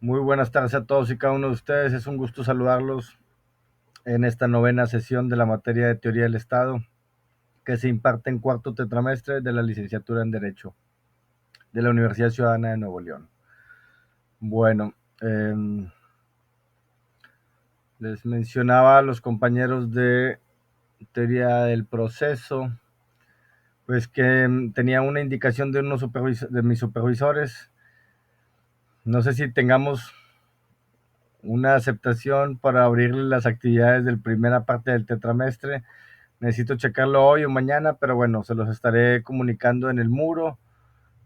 Muy buenas tardes a todos y cada uno de ustedes. Es un gusto saludarlos en esta novena sesión de la materia de Teoría del Estado que se imparte en cuarto tetramestre de la licenciatura en Derecho de la Universidad Ciudadana de Nuevo León. Bueno, les mencionaba a los compañeros de Teoría del Proceso, pues que tenía una indicación de, de mis supervisores. No sé si tengamos una aceptación para abrir las actividades de la primera parte del tetramestre. Necesito checarlo hoy o mañana, pero bueno, se los estaré comunicando en el muro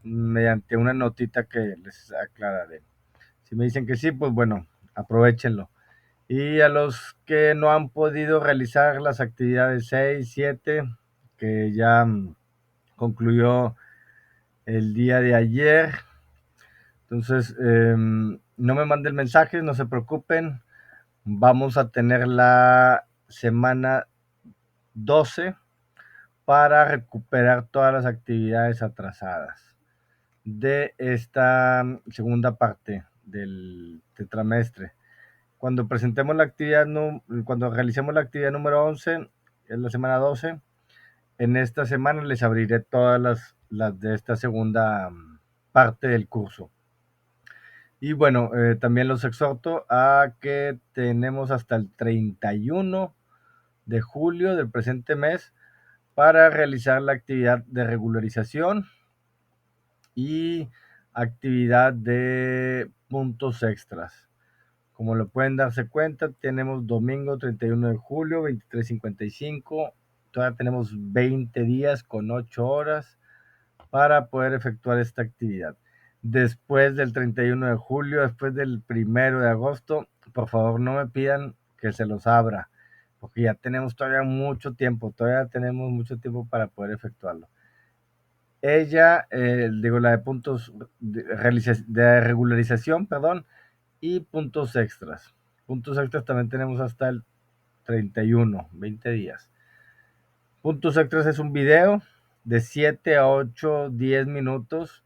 mediante una notita que les aclararé. Si me dicen que sí, pues bueno, aprovechenlo. Y a los que no han podido realizar las actividades 6, 7, que ya concluyó el día de ayer, entonces no me manden mensajes, no se preocupen. Vamos a tener la semana 12 para recuperar todas las actividades atrasadas de esta segunda parte del tetramestre. Cuando presentemos la actividad, cuando realicemos la actividad número 11, en la semana 12, en esta semana les abriré todas las de esta segunda parte del curso. Y bueno, también los exhorto a que tenemos hasta el 31 de julio del presente mes para realizar la actividad de regularización y actividad de puntos extras. Como lo pueden darse cuenta, tenemos domingo 31 de julio, 23:55. Todavía tenemos 20 días con 8 horas para poder efectuar esta actividad. Después del 31 de julio, después del 1 de agosto, por favor no me pidan que se los abra, porque ya tenemos todavía tenemos mucho tiempo para poder efectuarlo. Ella, la de puntos de regularización, perdón, y puntos extras. Puntos extras también tenemos hasta el 31, 20 días. Puntos extras es un video de 7 a 8, 10 minutos,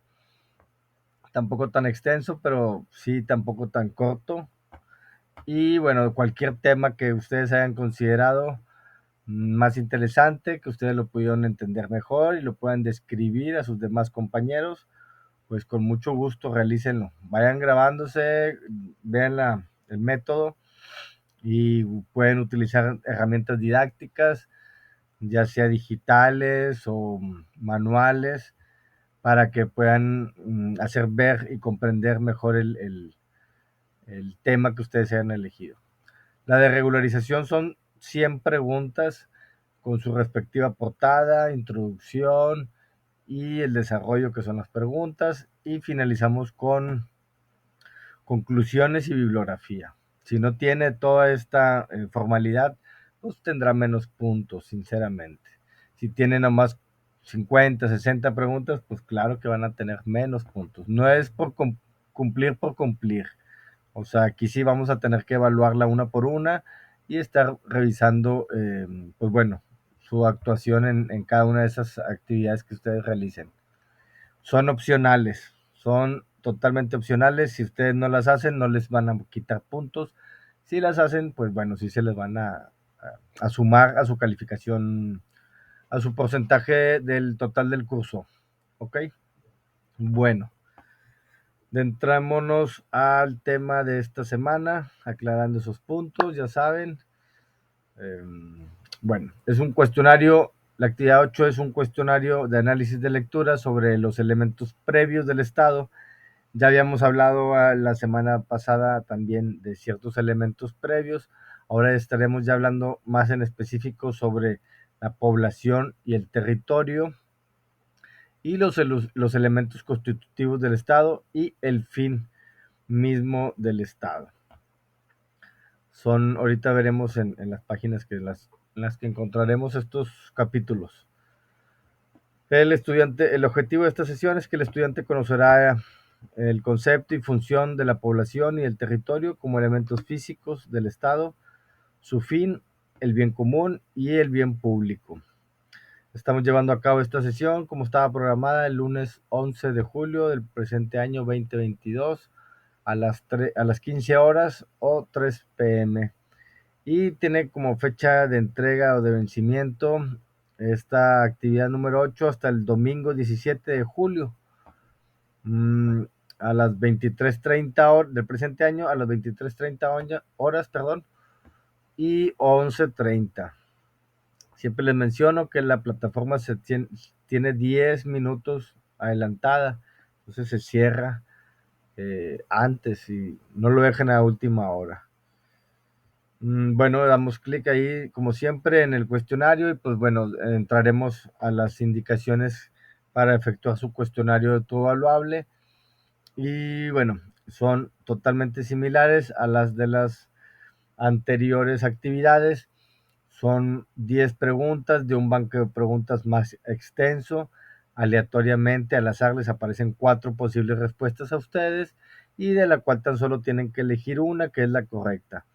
tampoco tan extenso, pero sí tampoco tan corto. Y bueno, cualquier tema que ustedes hayan considerado más interesante, que ustedes lo pudieron entender mejor y lo puedan describir a sus demás compañeros, pues con mucho gusto realícenlo. Vayan grabándose, vean el método y pueden utilizar herramientas didácticas, ya sea digitales o manuales, para que puedan hacer ver y comprender mejor el tema que ustedes hayan elegido. La de regularización son 100 preguntas con su respectiva portada, introducción y el desarrollo, que son las preguntas, y finalizamos con conclusiones y bibliografía. Si no tiene toda esta formalidad, pues tendrá menos puntos, sinceramente. Si tiene nomás 50, 60 preguntas, pues claro que van a tener menos puntos. No es por cumplir por cumplir. O sea, aquí sí vamos a tener que evaluarla una por una y estar revisando, pues bueno, su actuación en cada una de esas actividades que ustedes realicen. Son opcionales, son totalmente opcionales. Si ustedes no las hacen, no les van a quitar puntos. Si las hacen, pues bueno, sí se les van a sumar a su calificación, a su porcentaje del total del curso. ¿Ok? Bueno, entrámonos al tema de esta semana, aclarando esos puntos, ya saben. Eh, bueno, es un cuestionario, la actividad 8 es un cuestionario de análisis de lectura sobre los elementos previos del Estado. Ya habíamos hablado la semana pasada también de ciertos elementos previos. Ahora estaremos ya hablando más en específico sobre la población y el territorio y los elementos constitutivos del Estado y el fin mismo del Estado. Ahorita veremos en las páginas en las que encontraremos estos capítulos. El objetivo de esta sesión es que el estudiante conocerá el concepto y función de la población y el territorio como elementos físicos del Estado, su fin, el bien común y el bien público. Estamos llevando a cabo esta sesión como estaba programada el lunes 11 de julio del presente año 2022 a las 15 horas o 3 p.m. Y tiene como fecha de entrega o de vencimiento esta actividad número 8 hasta el domingo 17 de julio. Mm, a las 23:30 horas del presente año, a las 23:30 horas, perdón, y 11:30. Siempre les menciono que la plataforma tiene 10 minutos adelantada, entonces se cierra antes y no lo dejen a última hora. Bueno, damos clic ahí, como siempre, en el cuestionario y pues bueno, entraremos a las indicaciones para efectuar su cuestionario autoevaluable. Y bueno, son totalmente similares a las de las anteriores actividades. Son 10 preguntas de un banco de preguntas más extenso. Aleatoriamente, al azar, les aparecen 4 posibles respuestas a ustedes y de la cual tan solo tienen que elegir una, que es la correcta.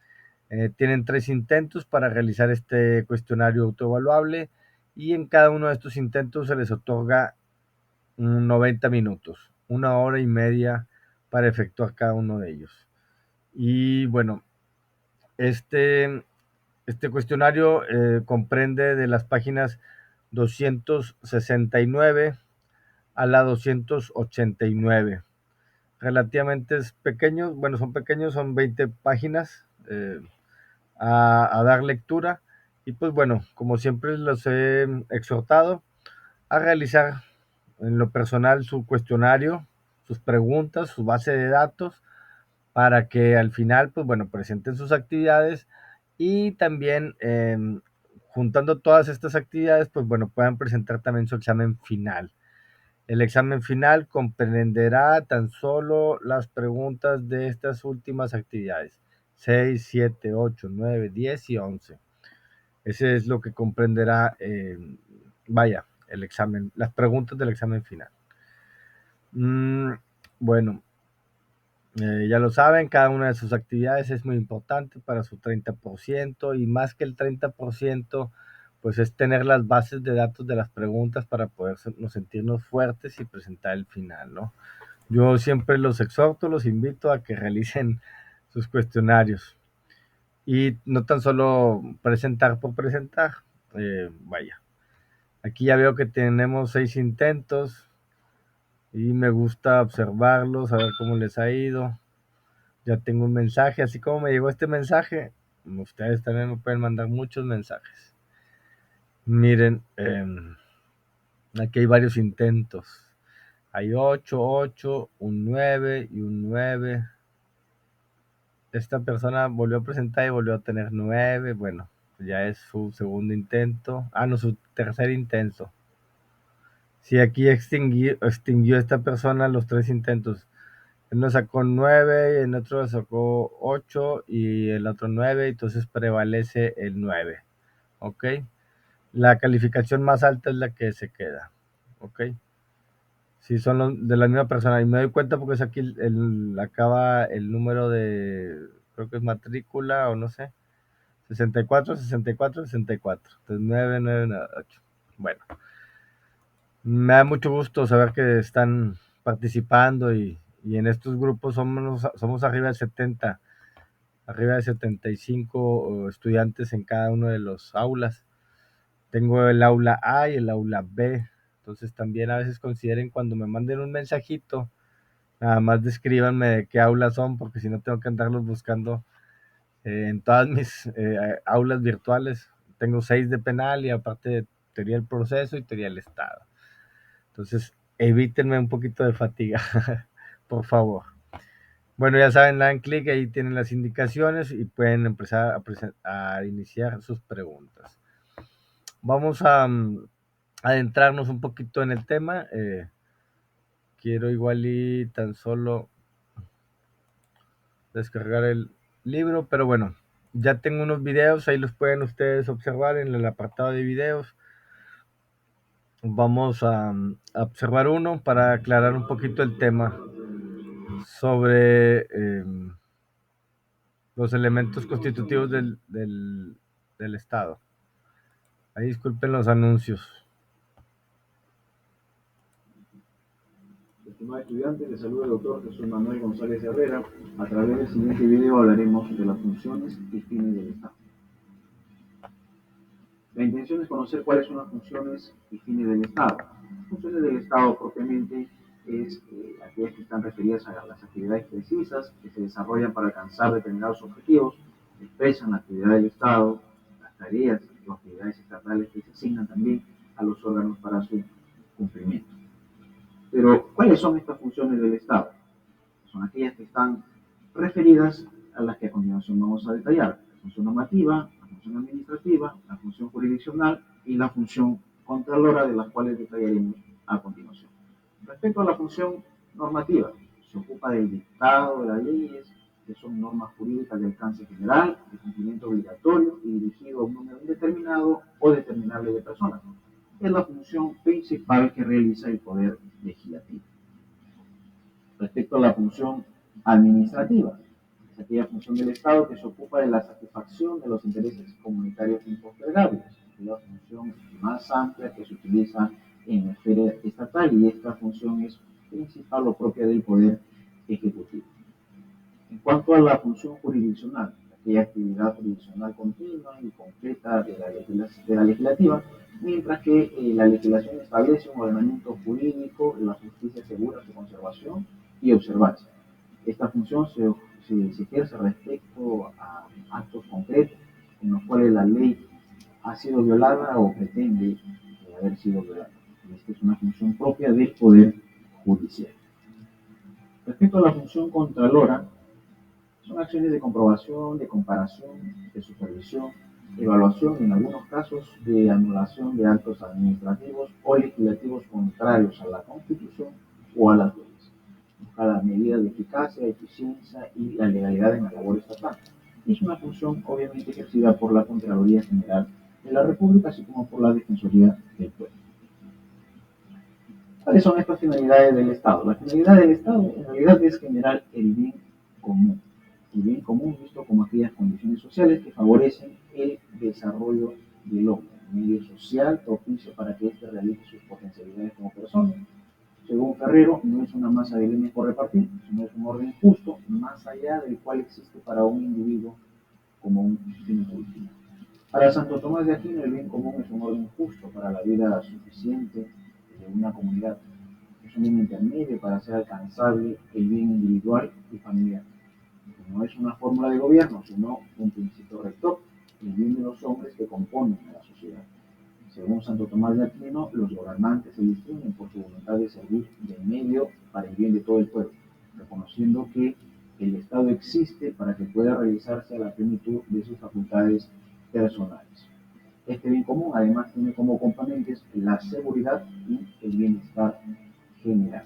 Tienen 3 intentos para realizar este cuestionario autoevaluable y en cada uno de estos intentos se les otorga 90 minutos, 1 hora y media para efectuar cada uno de ellos. Y bueno, este cuestionario comprende de las páginas 269 a la 289. Relativamente es pequeño, bueno, son pequeños, son 20 páginas a dar lectura. Y pues bueno, como siempre los he exhortado a realizar en lo personal su cuestionario, sus preguntas, su base de datos, para que al final, pues bueno, presenten sus actividades y también juntando todas estas actividades, pues bueno, puedan presentar también su examen final. El examen final comprenderá tan solo las preguntas de estas últimas actividades, 6, 7, 8, 9, 10 y 11. Ese es lo que comprenderá, vaya, el examen, las preguntas del examen final. Bueno, ya lo saben, cada una de sus actividades es muy importante para su 30% y más que el 30%, pues es tener las bases de datos de las preguntas para poder sentirnos fuertes y presentar el final, ¿no? Yo siempre los exhorto, los invito a que realicen sus cuestionarios y no tan solo presentar por presentar. Vaya, aquí ya veo que tenemos 6 intentos y me gusta observarlos, a ver cómo les ha ido. Ya tengo un mensaje, así como me llegó este mensaje, ustedes también me pueden mandar muchos mensajes. Miren, aquí hay varios intentos. Hay 8, 8, un 9 y un 9. Esta persona volvió a presentar y volvió a tener 9. Bueno, ya es su segundo intento. Ah, no, su tercer intento. Sí, aquí extinguió esta persona los 3 intentos. Uno sacó 9, el otro sacó 8 y el otro 9, entonces prevalece el 9. ¿Ok? La calificación más alta es la que se queda. ¿Ok? Si son de la misma persona. Y me doy cuenta porque es aquí acaba el número de, creo que es matrícula o no sé. 64, 64, 64. Entonces 9, 9, 9, 8. Bueno, me da mucho gusto saber que están participando y en estos grupos somos arriba de 70, arriba de 75 estudiantes en cada uno de los aulas. Tengo el aula A y el aula B, entonces también a veces consideren cuando me manden un mensajito, nada más descríbanme de qué aula son, porque si no tengo que andarlos buscando en todas mis aulas virtuales. Tengo 6 de penal y aparte de teoría del proceso y teoría del Estado. Entonces, evítenme un poquito de fatiga, por favor. Bueno, ya saben, dan clic, ahí tienen las indicaciones y pueden empezar a iniciar sus preguntas. Vamos a adentrarnos un poquito en el tema. Quiero igual y tan solo descargar el libro, pero bueno, ya tengo unos videos, ahí los pueden ustedes observar en el apartado de videos. Vamos a observar uno para aclarar un poquito el tema sobre los elementos constitutivos del Estado. Ahí disculpen los anuncios. Estimado estudiante, le saluda el doctor Jesús Manuel González Herrera. A través del siguiente video hablaremos de las funciones y fines del Estado. La intención es conocer cuáles son las funciones y fines del Estado. Las funciones del Estado propiamente es aquellas que están referidas a las actividades precisas que se desarrollan para alcanzar determinados objetivos, expresan la actividad del Estado, las tareas o actividades estatales que se asignan también a los órganos para su cumplimiento. Pero, ¿cuáles son estas funciones del Estado? Son aquellas que están referidas a las que a continuación vamos a detallar: la función normativa, la función administrativa, la función jurisdiccional y la función contralora, de las cuales detallaremos a continuación. Respecto a la función normativa, se ocupa del dictado de las leyes, que son normas jurídicas de alcance general, de cumplimiento obligatorio y dirigido a un número indeterminado o determinable de personas. Es la función principal que realiza el Poder Legislativo. Respecto a la función administrativa, es aquella función del Estado que se ocupa de la satisfacción de los intereses comunitarios impostergables. Es la función más amplia que se utiliza en la esfera estatal, y esta función es principal o propia del Poder Ejecutivo. En cuanto a la función jurisdiccional, aquella actividad jurisdiccional continua y completa de la legislativa, mientras que la legislación establece un ordenamiento jurídico, la justicia asegura su conservación y observancia. Esta función se ejerce respecto a actos concretos en los cuales la ley ha sido violada o pretende haber sido violada. Esta es una función propia del Poder Judicial. Respecto a la función contralora, son acciones de comprobación, de comparación, de supervisión, evaluación y en algunos casos de anulación de actos administrativos o legislativos contrarios a la Constitución o a las leyes. Busca las medidas de eficacia, eficiencia y la legalidad en la labor estatal. Es una función obviamente ejercida por la Contraloría General de la República, así como por la Defensoría del Pueblo. ¿Cuáles son estas finalidades del Estado? La finalidad del Estado en realidad es generar el bien común. El bien común visto como aquellas condiciones sociales que favorecen el desarrollo del hombre, un medio social propicio para que éste realice sus potencialidades como persona. Según Ferrero, no es una masa de bienes por repartir, sino es un orden justo, más allá del cual existe para un individuo como un fin último. Para Santo Tomás de Aquino, el bien común es un orden justo para la vida suficiente de una comunidad. Es un bien intermedio para hacer alcanzable el bien individual y familiar. No es una fórmula de gobierno, sino un principio rector, el bien de los hombres que componen a la sociedad. Según Santo Tomás de Aquino, los gobernantes se distinguen por su voluntad de servir de medio para el bien de todo el pueblo, reconociendo que el Estado existe para que pueda realizarse a la plenitud de sus facultades personales. Este bien común además tiene como componentes la seguridad y el bienestar general.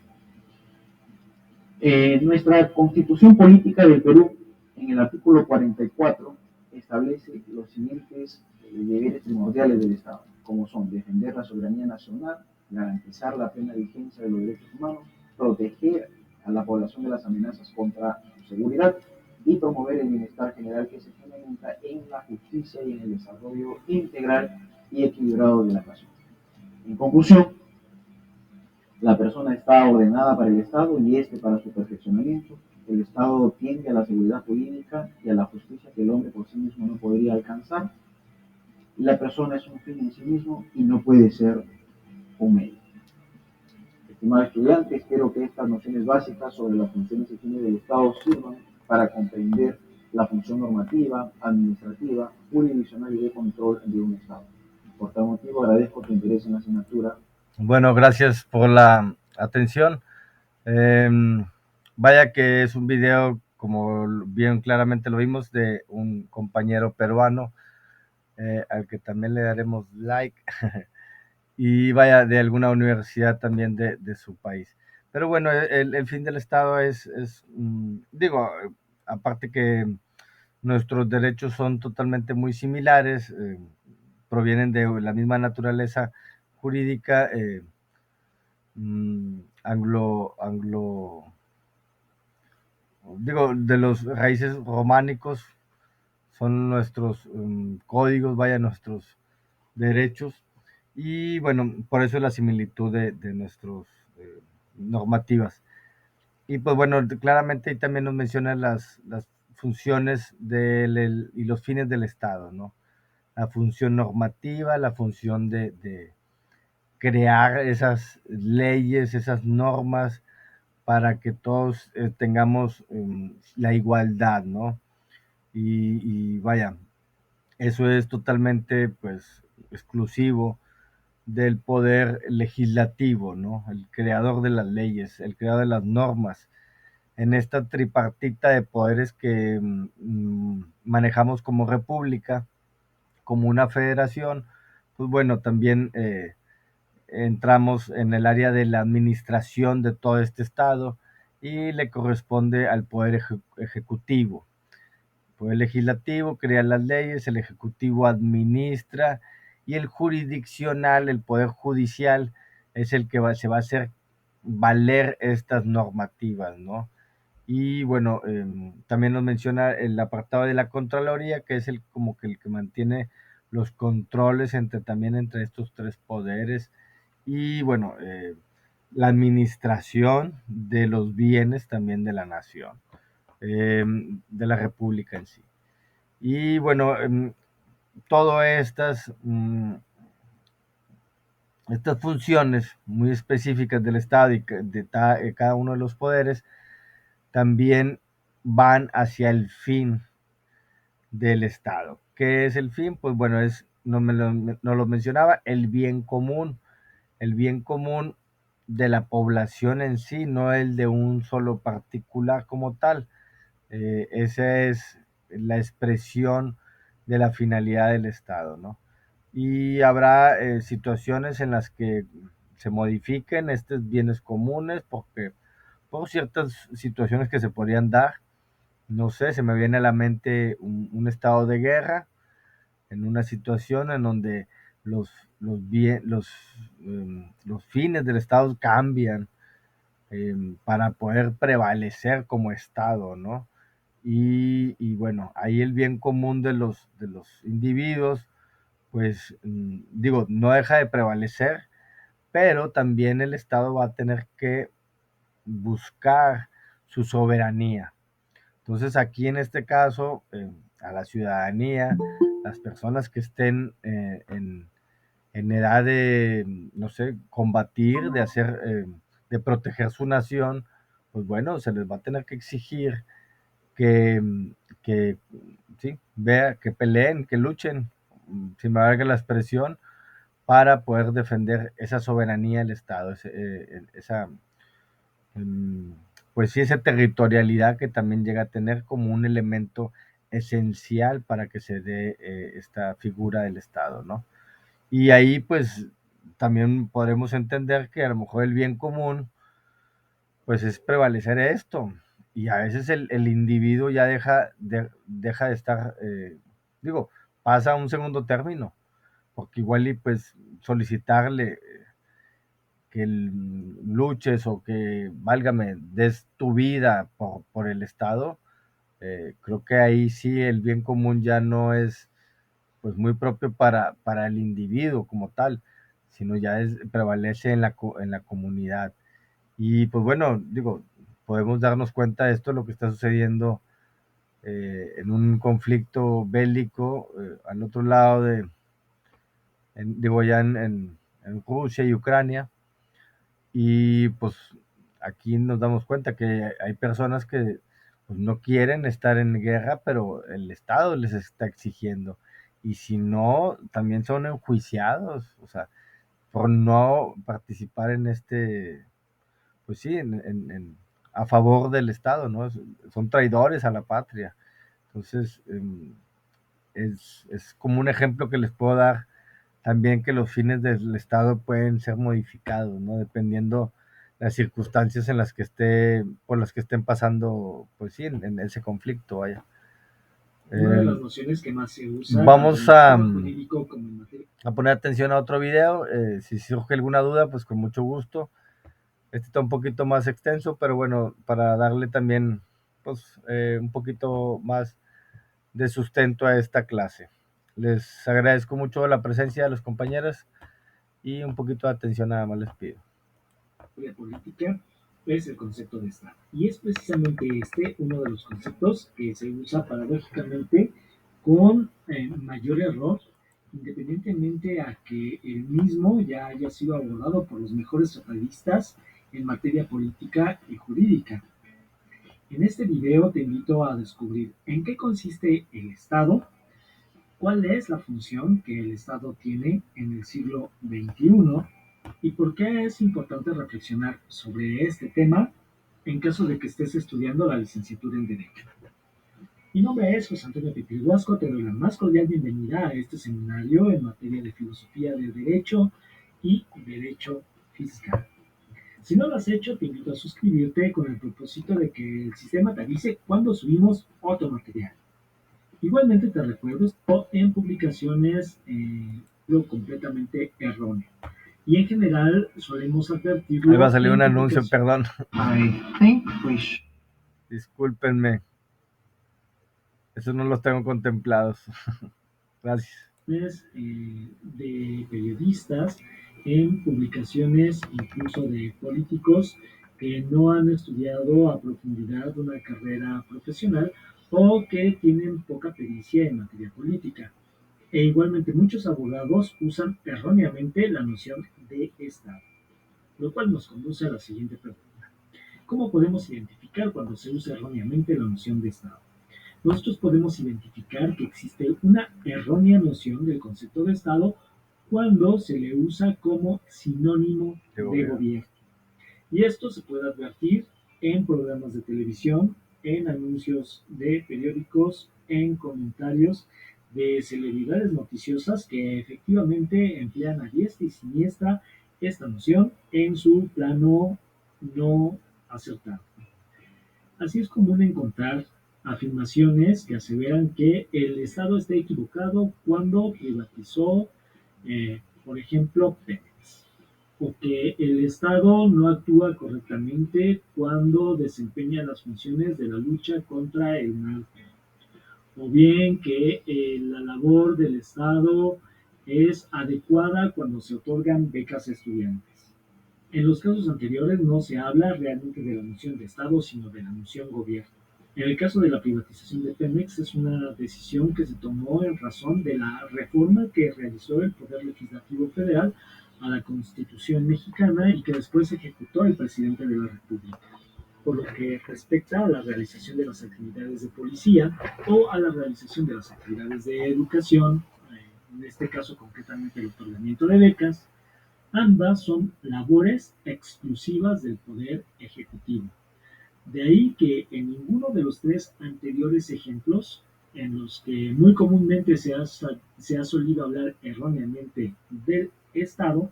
Nuestra Constitución Política del Perú, en el artículo 44, establece los siguientes deberes primordiales del Estado, como son defender la soberanía nacional, garantizar la plena vigencia de los derechos humanos, proteger a la población de las amenazas contra su seguridad y promover el bienestar general, que se fundamenta en la justicia y en el desarrollo integral y equilibrado de la nación. En conclusión, la persona está ordenada para el Estado y este para su perfeccionamiento. El Estado tiende a la seguridad jurídica y a la justicia que el hombre por sí mismo no podría alcanzar. La persona es un fin en sí mismo y no puede ser un medio. Estimado estudiante, espero que estas nociones básicas sobre las funciones y fines del Estado sirvan para comprender la función normativa, administrativa, jurisdiccional y de control de un Estado. Por tal motivo, agradezco tu interés en la asignatura. Bueno, gracias por la atención. Vaya que es un video, como bien claramente lo vimos, de un compañero peruano, al que también le daremos like, y vaya, de alguna universidad también de su país. Pero bueno, el fin del Estado digo, aparte que nuestros derechos son totalmente muy similares, provienen de la misma naturaleza jurídica, digo, de los raíces románicos, son nuestros códigos, vaya, nuestros derechos, y bueno, por eso es la similitud de nuestras normativas. Y pues bueno, claramente ahí también nos menciona las funciones y los fines del Estado, ¿no? La función normativa, la función de crear esas leyes, esas normas para que todos tengamos la igualdad, ¿no? Y vaya, eso es totalmente, pues, exclusivo del poder legislativo, ¿no? El creador de las leyes, el creador de las normas, en esta tripartita de poderes que manejamos como república, como una federación, pues bueno, también entramos en el área de la administración de todo este estado y le corresponde al poder ejecutivo. El poder legislativo crea las leyes, el ejecutivo administra y el jurisdiccional, el poder judicial, es el que se va a hacer valer estas normativas, ¿no? Y bueno, también nos menciona el apartado de la Contraloría, que es el como que el que mantiene los controles también entre estos tres poderes. Y bueno, la administración de los bienes también de la nación, de la república en sí. Y bueno, todas estas funciones muy específicas del Estado y de cada uno de los poderes también van hacia el fin del Estado. ¿Qué es el fin? Pues bueno, no lo mencionaba, el bien común de la población en sí, no el de un solo particular como tal. Esa es la expresión de la finalidad del Estado, ¿no? Y habrá situaciones en las que se modifiquen estos bienes comunes porque por ciertas situaciones que se podrían dar. No sé, se me viene a la mente un estado de guerra, en una situación en donde los, los fines del Estado cambian para poder prevalecer como Estado, ¿no? Y bueno, ahí el bien común de los individuos, pues digo, no deja de prevalecer, pero también el Estado va a tener que buscar su soberanía. Entonces aquí en este caso, a la ciudadanía, las personas que estén en edad de, no sé, combatir, de proteger su nación, pues bueno, se les va a tener que exigir que, que sí, que peleen, que luchen, si me valga la expresión, para poder defender esa soberanía del Estado, esa, mm, pues sí, esa territorialidad que también llega a tener como un elemento esencial para que se dé esta figura del Estado, ¿no? Y ahí pues también podremos entender que a lo mejor el bien común pues es prevalecer esto y a veces el individuo ya deja de estar, digo, pasa a un segundo término, porque igual y pues solicitarle que luches o que, válgame, des tu vida por el Estado, creo que ahí sí el bien común ya no es pues muy propio para el individuo como tal, sino ya prevalece en en la comunidad. Y pues bueno, digo, podemos darnos cuenta de esto, lo que está sucediendo en un conflicto bélico al otro lado digo, ya en Rusia y Ucrania. Y pues aquí nos damos cuenta que hay personas que pues, no quieren estar en guerra, pero el Estado les está exigiendo. Y si no, también son enjuiciados, o sea, por no participar en pues sí, a favor del Estado, ¿no? Son traidores a la patria. Entonces, es como un ejemplo que les puedo dar también que los fines del Estado pueden ser modificados, ¿no? Dependiendo las circunstancias en las que por las que estén pasando, pues sí, en ese conflicto, vaya. Una de las nociones que más se usa Vamos tanto en el sistema jurídico como en materia. a poner atención a otro video. Si surge alguna duda, pues con mucho gusto. Este está un poquito más extenso, pero bueno, para darle también pues, un poquito más de sustento a esta clase. Les agradezco mucho la presencia de los compañeros y un poquito de atención nada más les pido. Política es el concepto de Estado. Y es precisamente este uno de los conceptos que se usa paradójicamente con mayor error, independientemente a que el mismo ya haya sido abordado por los mejores tratadistas en materia política y jurídica. En este video te invito a descubrir en qué consiste el Estado, cuál es la función que el Estado tiene en el siglo XXI y por qué es importante reflexionar sobre este tema en caso de que estés estudiando la licenciatura en Derecho. Mi nombre es José Antonio Pipirhuasco, te doy la más cordial bienvenida a este seminario en materia de filosofía del derecho y derecho fiscal. Si no lo has hecho, te invito a suscribirte con el propósito de que el sistema te avise cuando subimos otro material. Igualmente te recuerdo en publicaciones completamente erróneo. Y en general solemos advertirlo. Ahí va a salir un anuncio, perdón. I think we should. Discúlpenme. Eso no los tengo contemplados. Gracias. De periodistas en publicaciones incluso de políticos que no han estudiado a profundidad una carrera profesional o que tienen poca pericia en materia política. E igualmente muchos abogados usan erróneamente la noción de Estado, lo cual nos conduce a la siguiente pregunta. ¿Cómo podemos identificar cuando se usa erróneamente la noción de Estado? Nosotros podemos identificar que existe una errónea noción del concepto de Estado cuando se le usa como sinónimo de gobierno. Y esto se puede advertir en programas de televisión, en anuncios de periódicos, en comentarios de celebridades noticiosas que efectivamente emplean a diestra y siniestra esta noción en su plano no acertado. Así es común encontrar afirmaciones que aseveran que el Estado está equivocado cuando privatizó, por ejemplo, Pemex, o que el Estado no actúa correctamente cuando desempeña las funciones de la lucha contra el narco, o bien que la labor del Estado es adecuada cuando se otorgan becas a estudiantes. En los casos anteriores no se habla realmente de la noción de Estado, sino de la noción gobierno. En el caso de la privatización de Pemex es una decisión que se tomó en razón de la reforma que realizó el Poder Legislativo Federal a la Constitución mexicana y que después ejecutó el presidente de la República. Por lo que respecta a la realización de las actividades de policía o a la realización de las actividades de educación, en este caso concretamente el otorgamiento de becas, ambas son labores exclusivas del Poder Ejecutivo. De ahí que en ninguno de los tres anteriores ejemplos, en los que muy comúnmente se ha solido hablar erróneamente del Estado,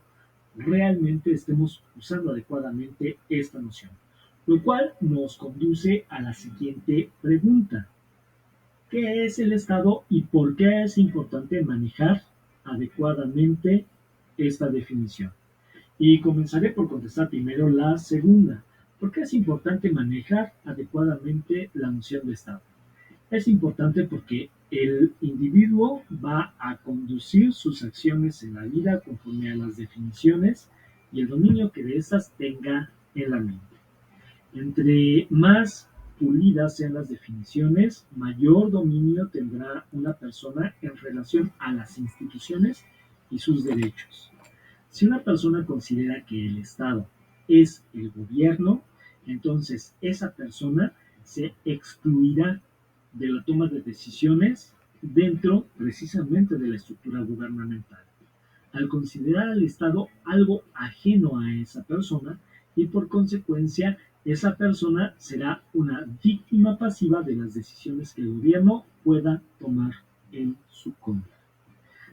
realmente estemos usando adecuadamente esta noción. Lo cual nos conduce a la siguiente pregunta. ¿Qué es el Estado y por qué es importante manejar adecuadamente esta definición? Y comenzaré por contestar primero la segunda. ¿Por qué es importante manejar adecuadamente la noción de Estado? Es importante porque el individuo va a conducir sus acciones en la vida conforme a las definiciones y el dominio que de estas tenga en la mente. Entre más pulidas sean las definiciones, mayor dominio tendrá una persona en relación a las instituciones y sus derechos. Si una persona considera que el Estado es el gobierno, entonces esa persona se excluirá de la toma de decisiones dentro precisamente de la estructura gubernamental, al considerar al Estado algo ajeno a esa persona y por consecuencia esa persona será una víctima pasiva de las decisiones que el gobierno pueda tomar en su contra.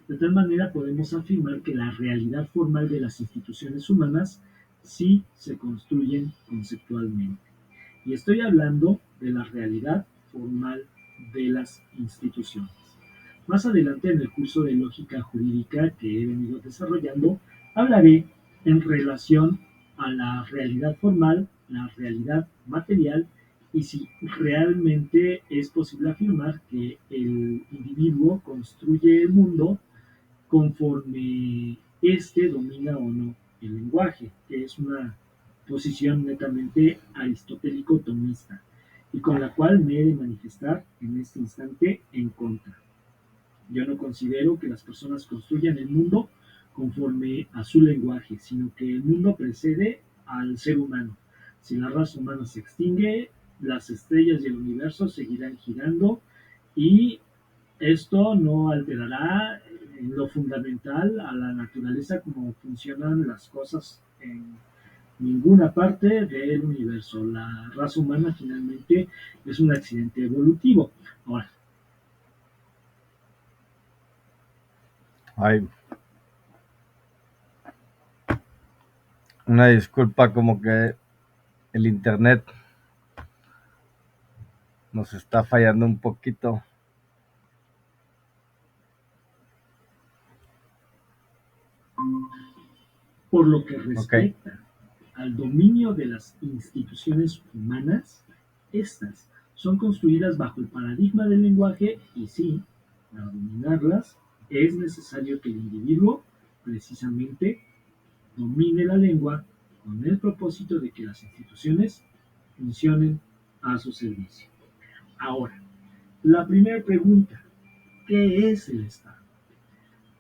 De tal manera podemos afirmar que la realidad formal de las instituciones humanas sí se construyen conceptualmente. Y estoy hablando de la realidad formal de las instituciones. Más adelante en el curso de lógica jurídica que he venido desarrollando, hablaré en relación a la realidad formal, la realidad material y si realmente es posible afirmar que el individuo construye el mundo conforme éste domina o no el lenguaje, que es una posición netamente aristotélico-tomista, y con la cual me he de manifestar en este instante en contra. Yo no considero que las personas construyan el mundo conforme a su lenguaje, sino que el mundo precede al ser humano. Si la raza humana se extingue, las estrellas y el universo seguirán girando, y esto no alterará en lo fundamental a la naturaleza como funcionan las cosas en ninguna parte del universo. La raza humana finalmente es un accidente evolutivo. Ahora, Ay, una disculpa, como que el internet nos está fallando un poquito. por lo que Ok, respecta al dominio de las instituciones humanas, estas son construidas bajo el paradigma del lenguaje y sí, para dominarlas es necesario que el individuo precisamente domine la lengua con el propósito de que las instituciones funcionen a su servicio. Ahora, la primera pregunta, ¿qué es el Estado?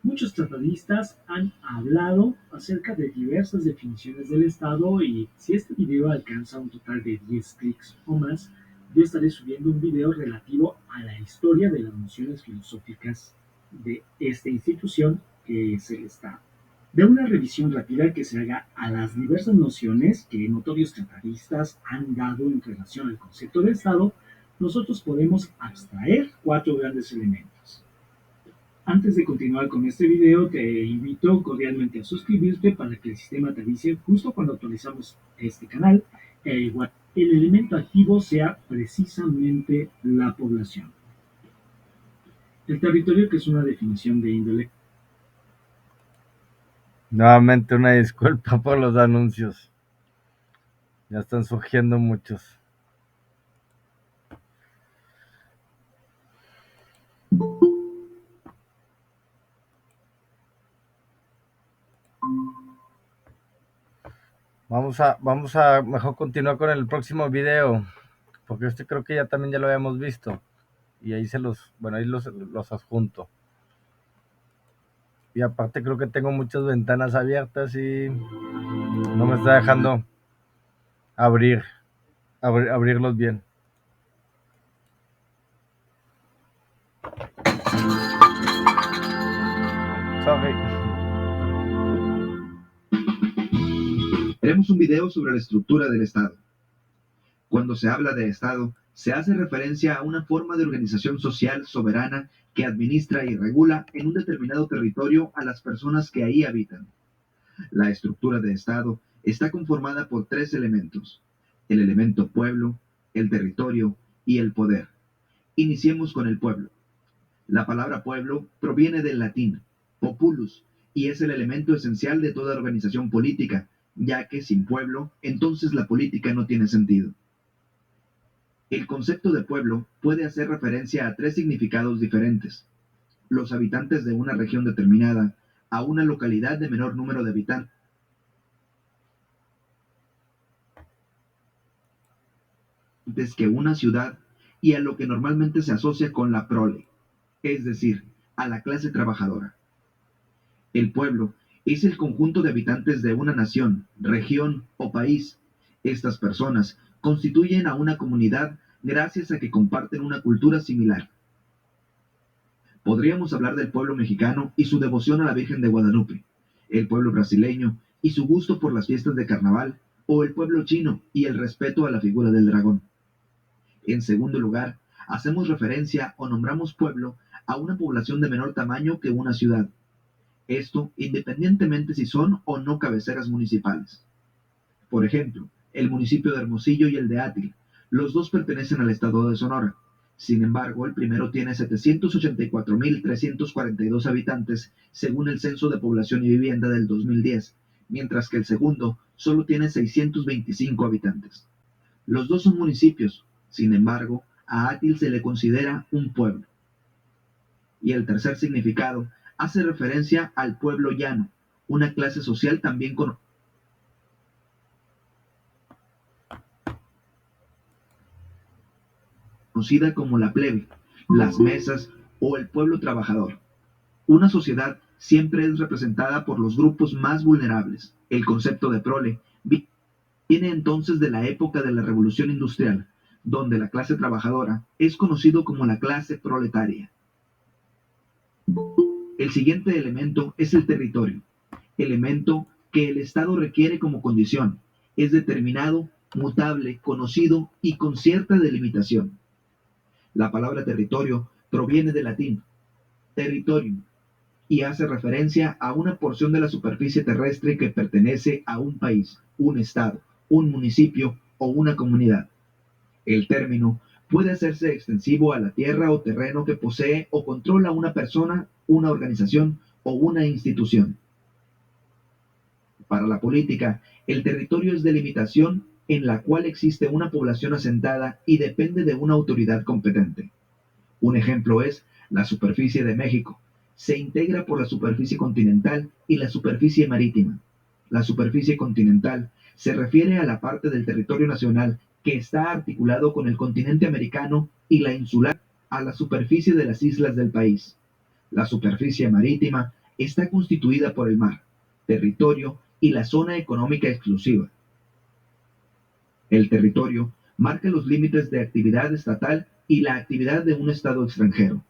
Muchos tratadistas han hablado acerca de diversas definiciones del Estado, y si este video alcanza un total de 10 clics o más, yo estaré subiendo un video relativo a la historia de las nociones filosóficas de esta institución que es el Estado. De una revisión rápida que se haga a las diversas nociones que notorios tratadistas han dado en relación al concepto de Estado, nosotros podemos abstraer cuatro grandes elementos. Antes de continuar con este video, te invito cordialmente a suscribirte para que el sistema te avise justo cuando actualizamos este canal. Igual, el elemento activo sea precisamente la población. El territorio, que es una definición de índole. nuevamente una disculpa por los anuncios. Ya están surgiendo muchos. Vamos a mejor continuar con el próximo video, porque este creo que ya también ya lo habíamos visto. Y ahí ahí los adjunto. Y aparte creo que tengo muchas ventanas abiertas y no me está dejando abrir, abrirlos bien. Sorry. Haremos un video sobre la estructura del Estado. Cuando se habla de Estado, se hace referencia a una forma de organización social soberana que administra y regula en un determinado territorio a las personas que ahí habitan. La estructura de Estado está conformada por tres elementos: el elemento pueblo, el territorio y el poder. Iniciemos con el pueblo. La palabra pueblo proviene del latín populus y es el elemento esencial de toda organización política, ya que sin pueblo, entonces la política no tiene sentido. El concepto de pueblo puede hacer referencia a tres significados diferentes: los habitantes de una región determinada, a una localidad de menor número de habitantes que una ciudad, y a lo que normalmente se asocia con la prole, es decir, a la clase trabajadora. El pueblo es el conjunto de habitantes de una nación, región o país. Estas personas constituyen a una comunidad gracias a que comparten una cultura similar. Podríamos hablar del pueblo mexicano y su devoción a la Virgen de Guadalupe, el pueblo brasileño y su gusto por las fiestas de carnaval, o el pueblo chino y el respeto a la figura del dragón. En segundo lugar, hacemos referencia o nombramos pueblo a una población de menor tamaño que una ciudad. Esto independientemente si son o no cabeceras municipales. Por ejemplo, el municipio de Hermosillo y el de Atil, los dos pertenecen al estado de Sonora. Sin embargo, el primero tiene 784.342 habitantes según el Censo de Población y Vivienda del 2010, mientras que el segundo solo tiene 625 habitantes. Los dos son municipios, sin embargo, a Atil se le considera un pueblo. Y el tercer significado hace referencia al pueblo llano, una clase social también conocida como la plebe, las mesas o el pueblo trabajador. Una sociedad siempre es representada por los grupos más vulnerables. El concepto de prole viene entonces de la época de la Revolución Industrial, donde la clase trabajadora es conocido como la clase proletaria. El siguiente elemento es el territorio, elemento que el Estado requiere como condición. Es determinado, mutable, conocido y con cierta delimitación. La palabra territorio proviene del latín territorium y hace referencia a una porción de la superficie terrestre que pertenece a un país, un estado, un municipio o una comunidad. El término puede hacerse extensivo a la tierra o terreno que posee o controla una persona, una organización o una institución. Para la política, el territorio es delimitación en la cual existe una población asentada y depende de una autoridad competente. Un ejemplo es la superficie de México. Se integra por la superficie continental y la superficie marítima. La superficie continental se refiere a la parte del territorio nacional que está articulado con el continente americano y la insular a la superficie de las islas del país. La superficie marítima está constituida por el mar, territorio y la zona económica exclusiva. El territorio marca los límites de actividad estatal y la actividad de un Estado extranjero.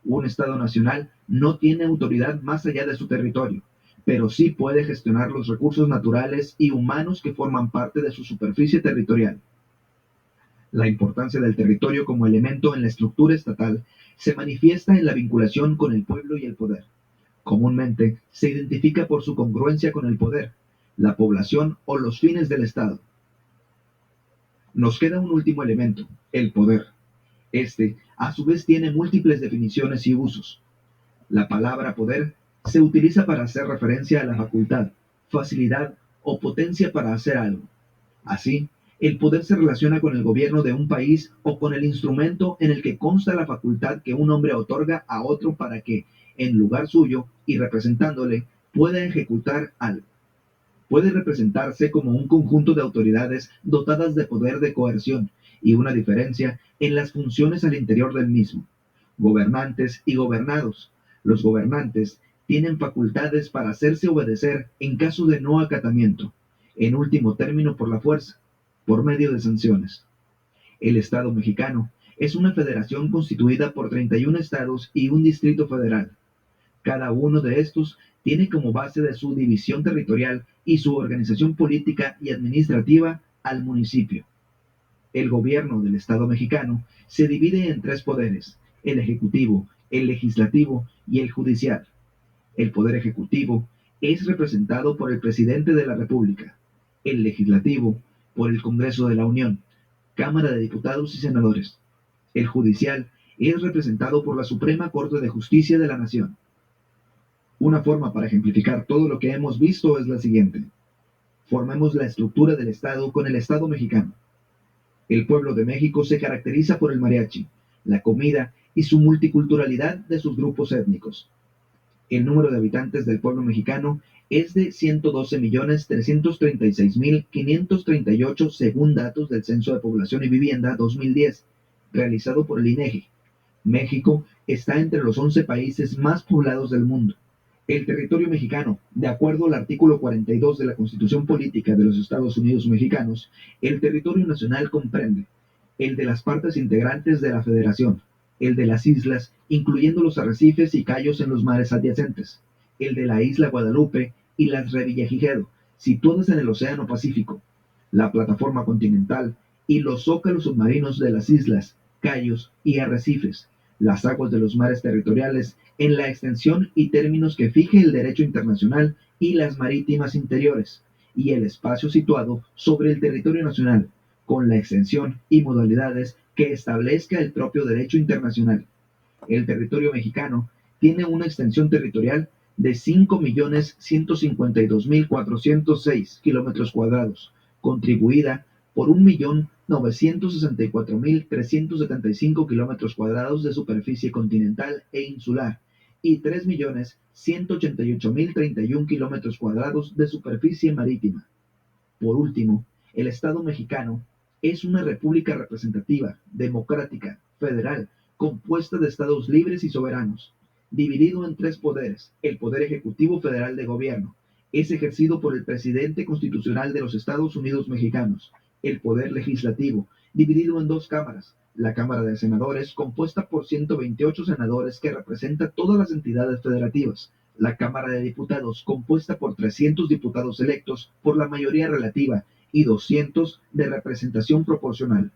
Un Estado nacional no tiene autoridad más allá de su territorio, pero sí puede gestionar los recursos naturales y humanos que forman parte de su superficie territorial. La importancia del territorio como elemento en la estructura estatal se manifiesta en la vinculación con el pueblo y el poder. Comúnmente se identifica por su congruencia con el poder, la población o los fines del Estado. Nos queda un último elemento, el poder. Este, a su vez, tiene múltiples definiciones y usos. La palabra poder se utiliza para hacer referencia a la facultad, facilidad o potencia para hacer algo. Así, el poder se relaciona con el gobierno de un país o con el instrumento en el que consta la facultad que un hombre otorga a otro para que, en lugar suyo y representándole, pueda ejecutar algo. Puede representarse como un conjunto de autoridades dotadas de poder de coerción y una diferencia en las funciones al interior del mismo. Gobernantes y gobernados. Los gobernantes tienen facultades para hacerse obedecer en caso de no acatamiento, en último término por la fuerza, por medio de sanciones. El Estado mexicano es una federación constituida por 31 estados y un distrito federal. Cada uno de estos tiene como base de su división territorial y su organización política y administrativa al municipio. El gobierno del Estado mexicano se divide en tres poderes: el ejecutivo, el legislativo y el judicial. El poder ejecutivo es representado por el presidente de la República, el legislativo por el Congreso de la Unión, Cámara de Diputados y Senadores. El judicial es representado por la Suprema Corte de Justicia de la Nación. Una forma para ejemplificar todo lo que hemos visto es la siguiente. Formemos la estructura del Estado con el Estado mexicano. El pueblo de México se caracteriza por el mariachi, la comida y su multiculturalidad de sus grupos étnicos. El número de habitantes del pueblo mexicano es de 112.336.538 según datos del Censo de Población y Vivienda 2010, realizado por el INEGI. México está entre los 11 países más poblados del mundo. El territorio mexicano, de acuerdo al artículo 42 de la Constitución Política de los Estados Unidos Mexicanos, el territorio nacional comprende el de las partes integrantes de la Federación, el de las islas, incluyendo los arrecifes y cayos en los mares adyacentes, el de la isla Guadalupe y las Revillagigedo, situadas en el Océano Pacífico, la plataforma continental y los zócalos submarinos de las islas, cayos y arrecifes, las aguas de los mares territoriales en la extensión y términos que fije el derecho internacional y las marítimas interiores, y el espacio situado sobre el territorio nacional, con la extensión y modalidades que establezca el propio derecho internacional. El territorio mexicano tiene una extensión territorial de 5.152.406 kilómetros cuadrados, contribuida por 1.964.375 kilómetros cuadrados de superficie continental e insular y 3.188.031 kilómetros cuadrados de superficie marítima. Por último, el Estado mexicano es una república representativa, democrática, federal, compuesta de estados libres y soberanos, dividido en tres poderes. El poder ejecutivo federal de gobierno es ejercido por el presidente constitucional de los Estados Unidos mexicanos. El poder legislativo, dividido en dos cámaras. La Cámara de Senadores, compuesta por 128 senadores que representa todas las entidades federativas. La Cámara de Diputados, compuesta por 300 diputados electos por la mayoría relativa y 200 de representación proporcional.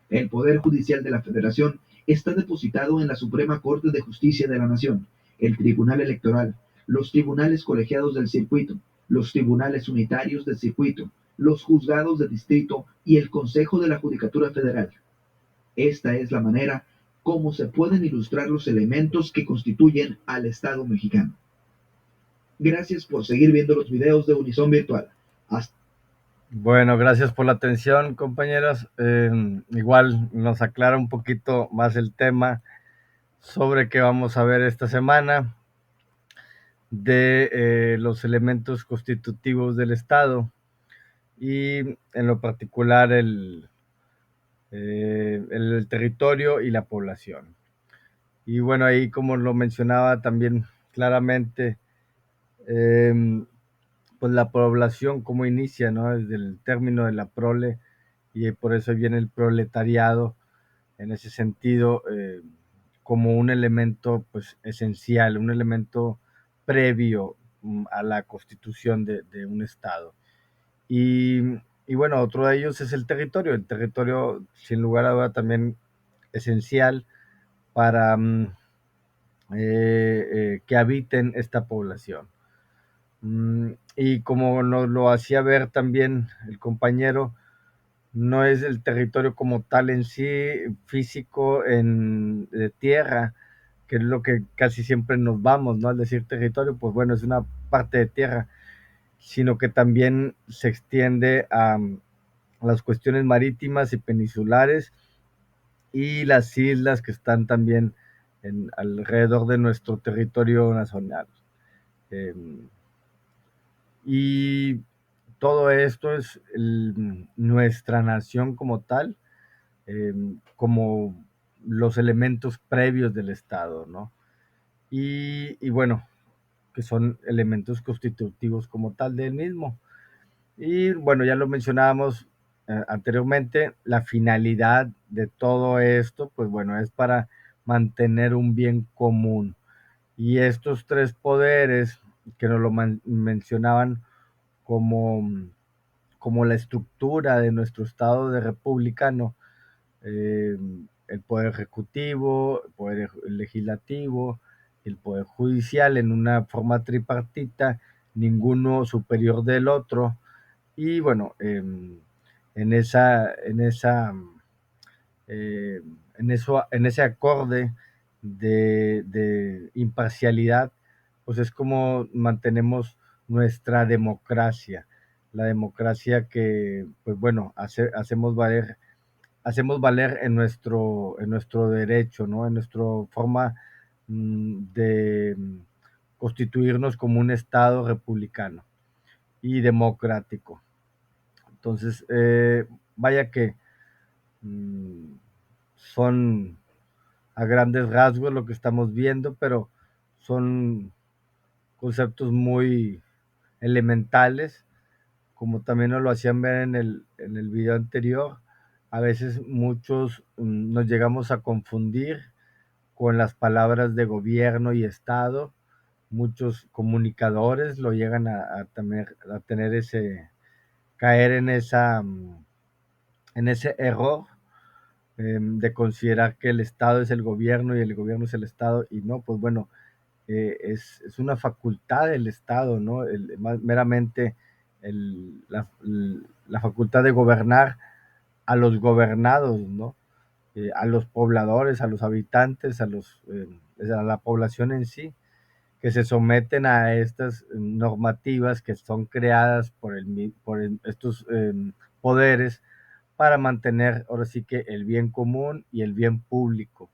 El Poder Judicial de la Federación está depositado en la Suprema Corte de Justicia de la Nación, el Tribunal Electoral, los tribunales colegiados del circuito, los tribunales unitarios del circuito, los juzgados de distrito y el Consejo de la Judicatura Federal. Esta es la manera como se pueden ilustrar los elementos que constituyen al Estado mexicano. Gracias por seguir viendo los videos de Unison Virtual. Hasta Bueno, gracias por la atención, compañeros. Igual nos aclara un poquito más el tema sobre qué vamos a ver esta semana de los elementos constitutivos del Estado y en lo particular el territorio y la población. Y bueno, ahí como lo mencionaba también claramente, pues la población cómo inicia, ¿no? Desde el término de la prole, y por eso viene el proletariado en ese sentido, como un elemento pues esencial, un elemento previo a la constitución de un estado. Y, y bueno, otro de ellos es el territorio sin lugar a duda también esencial para que habiten esta población. Y como nos lo hacía ver también el compañero, no es el territorio como tal en sí, físico, de tierra, que es lo que casi siempre nos vamos, ¿no? Al decir territorio, pues bueno, es una parte de tierra, sino que también se extiende a las cuestiones marítimas y peninsulares y las islas que están también alrededor de nuestro territorio nacional. Eh, y todo esto es nuestra nación como tal, como los elementos previos del Estado, ¿no? Y bueno, que son elementos constitutivos como tal del mismo. Y bueno, ya lo mencionábamos anteriormente, la finalidad de todo esto, pues bueno, es para mantener un bien común. Y estos tres poderes que nos lo mencionaban como, como la estructura de nuestro Estado de republicano, eh, el poder ejecutivo, el poder legislativo, el poder judicial en una forma tripartita, ninguno superior del otro. Y bueno, en esa, en esa, eh, en ese acorde de imparcialidad, pues es como mantenemos nuestra democracia, la democracia que, pues bueno, hacemos valer en nuestro derecho, ¿no? En nuestra forma de constituirnos como un Estado republicano y democrático. Entonces, vaya que mmm, son a grandes rasgos lo que estamos viendo, pero son conceptos muy elementales, como también nos lo hacían ver en el video anterior. A veces muchos nos llegamos a confundir con las palabras de gobierno y Estado. Muchos comunicadores lo llegan a tener caer en ese error de considerar que el Estado es el gobierno y el gobierno es el Estado, y no, pues bueno, es una facultad del Estado, ¿no? Meramente la facultad de gobernar a los gobernados, ¿no? A los pobladores, a los habitantes, a la población en sí, que se someten a estas normativas que son creadas por estos poderes para mantener ahora sí que el bien común y el bien público.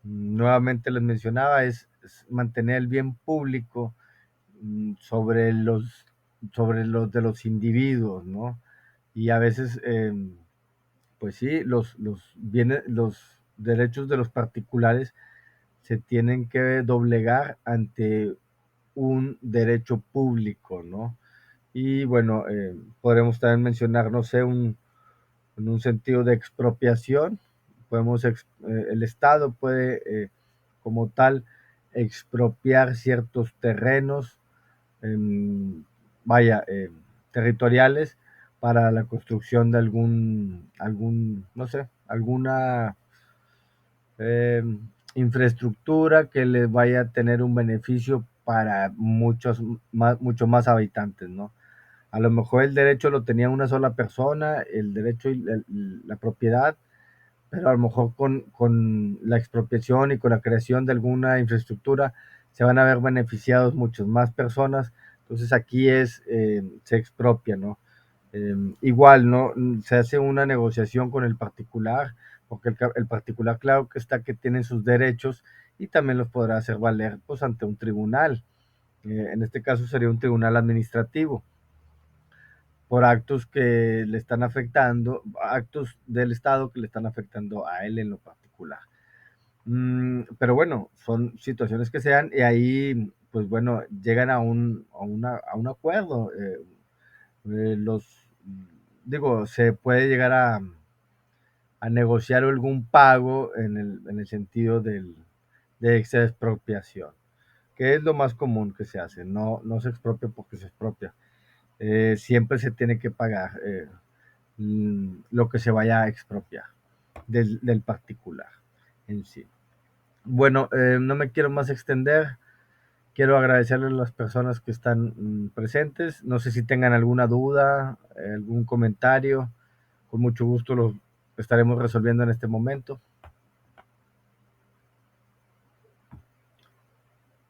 Nuevamente les mencionaba, es mantener el bien público sobre los de los individuos, ¿no? Y a veces, pues sí, los derechos de los particulares se tienen que doblegar ante un derecho público, ¿no? Y bueno, podremos también mencionar, no sé, en un sentido de expropiación, el Estado puede como tal expropiar ciertos terrenos, em, vaya, territoriales para la construcción de no sé, alguna eh, infraestructura que les vaya a tener un beneficio para mucho más habitantes, ¿no? A lo mejor el derecho lo tenía una sola persona, el derecho y la propiedad, pero a lo mejor con la expropiación y con la creación de alguna infraestructura se van a ver beneficiados muchas más personas. Entonces aquí se expropia, ¿no? Igual, ¿no? Se hace una negociación con el particular, porque el particular, claro que está que tiene sus derechos y también los podrá hacer valer pues ante un tribunal. En este caso sería un tribunal administrativo por actos que le están afectando, actos del Estado que le están afectando a él en lo particular. Pero bueno, son situaciones que se dan y ahí, pues bueno, llegan a un acuerdo. Digo, se puede llegar a negociar algún pago en el sentido de expropiación, que es lo más común que se hace. No se expropia porque se expropia. Siempre se tiene que pagar lo que se vaya a expropiar del particular en sí. Bueno, no me quiero más extender. Quiero agradecerle a las personas que están presentes. No sé si tengan alguna duda, algún comentario. Con mucho gusto lo estaremos resolviendo en este momento.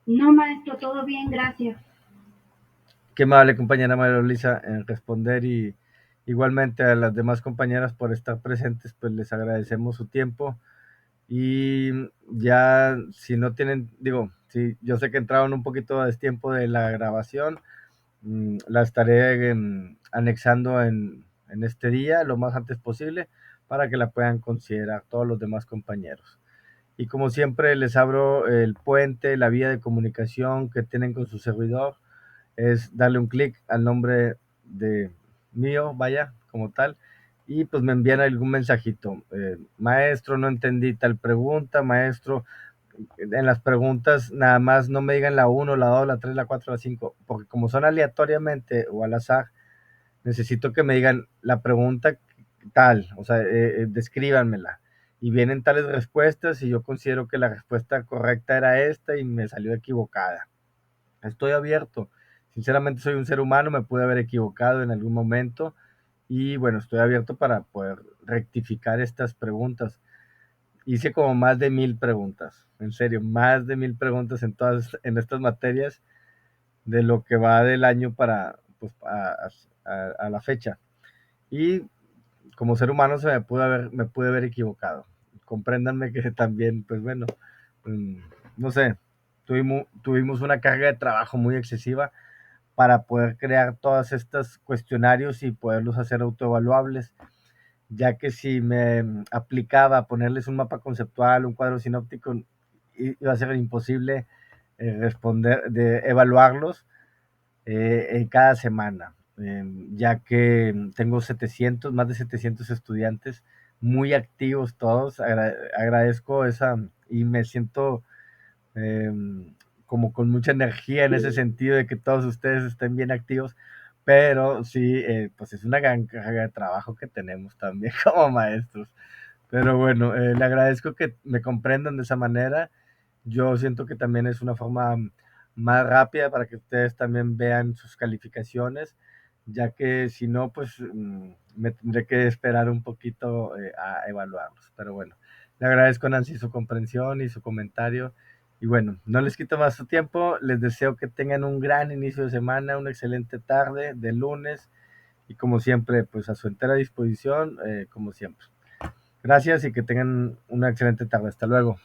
No, maestro, todo bien, gracias. Qué amable compañera María Luisa en responder y igualmente a las demás compañeras por estar presentes, pues les agradecemos su tiempo. Y ya, si no tienen, digo, si yo sé que entraron un poquito a destiempo de la grabación, la estaré anexando en este día lo más antes posible para que la puedan considerar todos los demás compañeros. Y como siempre, les abro el puente, la vía de comunicación que tienen con su servidor, es darle un clic al nombre de mío, vaya, como tal, y pues me envían algún mensajito. Maestro, no entendí tal pregunta, maestro. En las preguntas nada más no me digan la uno, la 2, la 3, la 4, la 5, porque como son aleatoriamente o al azar, necesito que me digan la pregunta tal, o sea, descríbanmela. Y vienen tales respuestas y yo considero que la respuesta correcta era esta y me salió equivocada. Estoy abierto. Sinceramente soy un ser humano, me pude haber equivocado en algún momento y bueno, estoy abierto para poder rectificar estas preguntas. Hice como más de 1000 preguntas, en serio, más de 1000 preguntas en estas materias de lo que va del año para, pues, a la fecha. Y como ser humano me pude haber equivocado. Compréndanme que también, pues bueno, mm, no sé, tuvimos una carga de trabajo muy excesiva para poder crear todos estos cuestionarios y poderlos hacer autoevaluables, ya que si me aplicaba a ponerles un mapa conceptual, un cuadro sinóptico, iba a ser imposible evaluarlos en cada semana, ya que tengo más de 700 estudiantes muy activos todos. Agradezco esa y me siento eh, como con mucha energía en ese sentido de que todos ustedes estén bien activos, pero sí, pues es una gran carga de trabajo que tenemos también como maestros. Pero bueno, le agradezco que me comprendan de esa manera. Yo siento que también es una forma más rápida para que ustedes también vean sus calificaciones, ya que si no, pues me tendré que esperar un poquito a evaluarlos. Pero bueno, le agradezco, Nancy, su comprensión y su comentario. Y bueno, no les quito más su tiempo. Les deseo que tengan un gran inicio de semana, una excelente tarde de lunes y como siempre, pues a su entera disposición, como siempre. Gracias y que tengan una excelente tarde. Hasta luego.